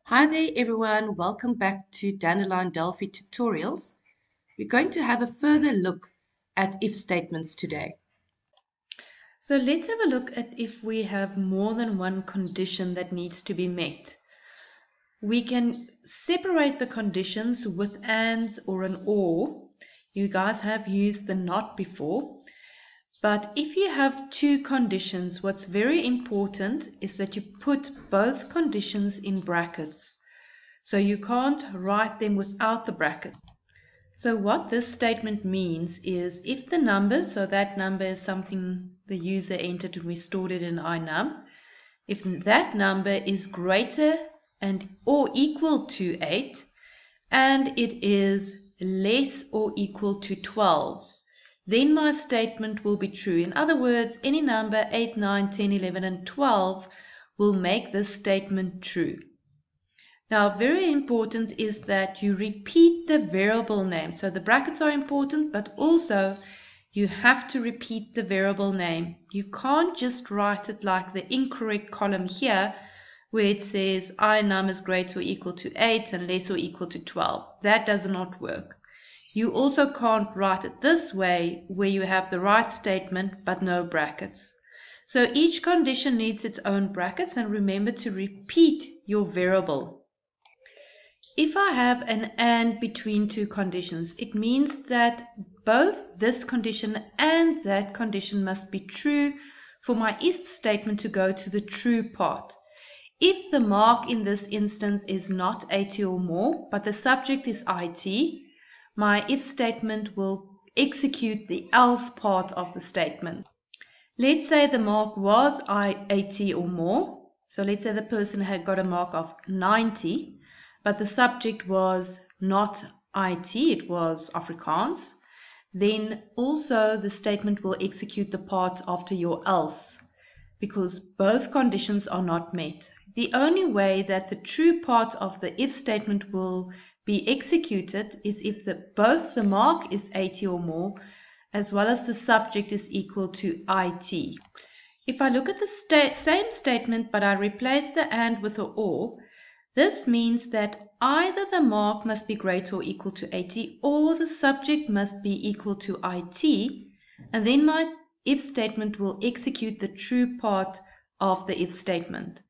Hi there everyone, welcome back to Dandelion Delphi Tutorials. We're going to have a further look at if statements today. So let's have a look at if we have more than one condition that needs to be met. We can separate the conditions with ands or an or. You guys have used the not before. But if you have two conditions, what's very important is that you put both conditions in brackets. So you can't write them without the bracket. So what this statement means is if the number, so that number is something the user entered and we stored it in inum, if that number is greater and or equal to 8 and it is less or equal to 12, then my statement will be true. In other words, any number 8, 9, 10, 11 and 12 will make this statement true. Now, very important is that you repeat the variable name. So the brackets are important, but also you have to repeat the variable name. You can't just write it like the incorrect column here, where it says inum is greater or equal to 8 and less or equal to 12. That does not work. You also can't write it this way, where you have the right statement but no brackets. So each condition needs its own brackets, and remember to repeat your variable. If I have an and between two conditions, it means that both this condition and that condition must be true for my if statement to go to the true part. If the mark in this instance is not 80 or more, but the subject is IT, my if statement will execute the else part of the statement. Let's say the mark was 80 or more. So let's say the person had got a mark of 90. But the subject was not IT, it was Afrikaans, then also the statement will execute the part after your else, because both conditions are not met. The only way that the true part of the if statement will be executed is if both the mark is 80 or more, as well as the subject is equal to IT. If I look at the same statement, but I replace the and with an or, this means that either the mark must be greater or equal to 80 or the subject must be equal to IT, and then my if statement will execute the true part of the if statement.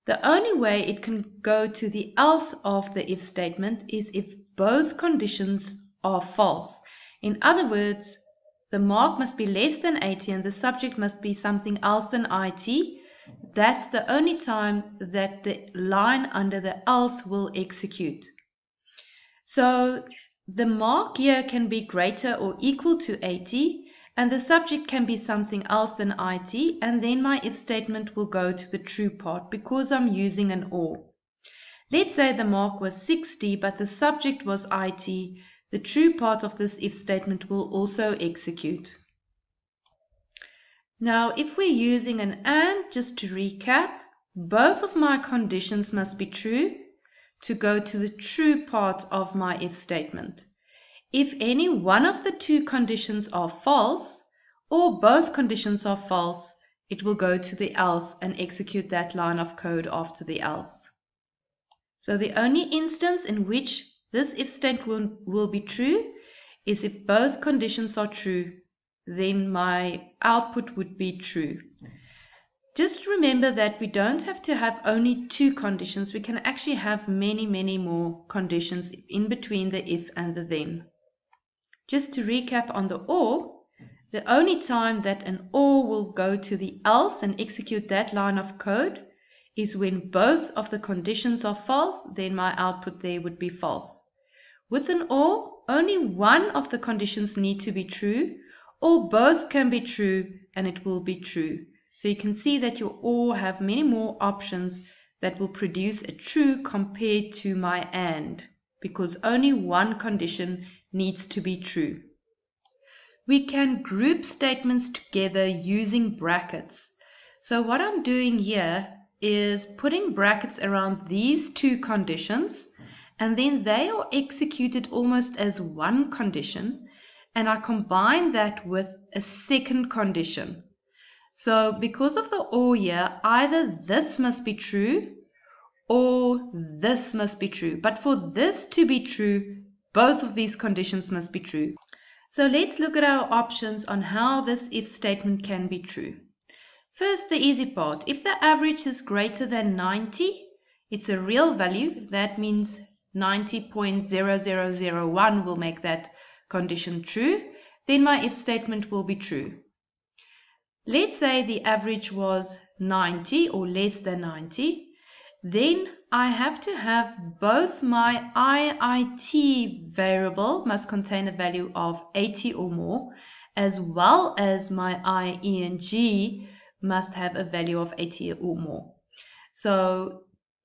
The only way it can go to the else of the if statement is if both conditions are false. In other words, the mark must be less than 80 and the subject must be something else than IT. That's the only time that the line under the else will execute. So the mark here can be greater or equal to 80 and the subject can be something else than IT, and then my if statement will go to the true part because I'm using an or. Let's say the mark was 60 but the subject was IT. The true part of this if statement will also execute. Now, if we're using an and, just to recap, both of my conditions must be true to go to the true part of my if statement. If any one of the two conditions are false, or both conditions are false, it will go to the else and execute that line of code after the else. So the only instance in which this if statement will be true is if both conditions are true, then my output would be true. Just remember that we don't have to have only two conditions. We can actually have many, many more conditions in between the if and the then. Just to recap on the or, the only time that an or will go to the else and execute that line of code is when both of the conditions are false, then my output there would be false. With an or, only one of the conditions need to be true, or both can be true and it will be true. So you can see that your or have many more options that will produce a true compared to my and, because only one condition needs to be true. We can group statements together using brackets. So what I'm doing here is putting brackets around these two conditions, and then they are executed almost as one condition, and I combine that with a second condition. So because of the or here, either this must be true or this must be true. But for this to be true, both of these conditions must be true. So let's look at our options on how this if statement can be true. First, the easy part. If the average is greater than 90, it's a real value. That means 90.0001 will make that condition true. Then my if statement will be true. Let's say the average was 90 or less than 90. Then I have to have both my IIT variable must contain a value of 80 or more, as well as my IENG must have a value of 80 or more. So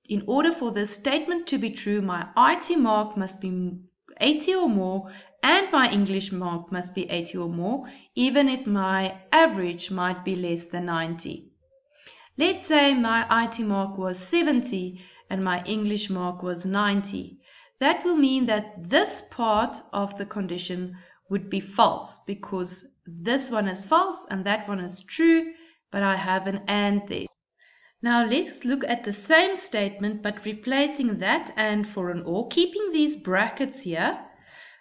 in order for this statement to be true, my IT mark must be 80 or more and my English mark must be 80 or more, even if my average might be less than 90. Let's say my IT mark was 70 and my English mark was 90. That will mean that this part of the condition would be false because this one is false and that one is true, but I have an and there. Now let's look at the same statement but replacing that and for an or, keeping these brackets here.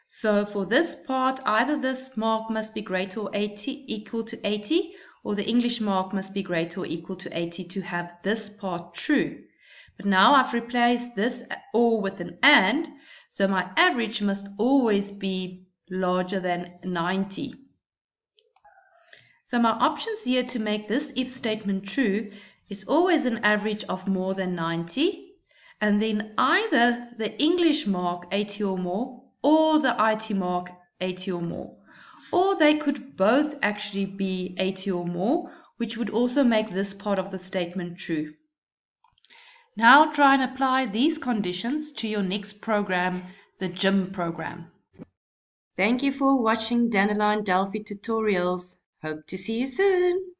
So for this part, either this mark must be greater or equal to 80, or the English mark must be greater or equal to 80 to have this part true. But now I've replaced this or with an and, so my average must always be larger than 90. So my options here to make this if statement true is always an average of more than 90, and then either the English mark 80 or more, or the IT mark 80 or more. Or they could both actually be 80 or more, which would also make this part of the statement true. Now try and apply these conditions to your next program, the GYM program. Thank you for watching Dandelion Delphi tutorials. Hope to see you soon.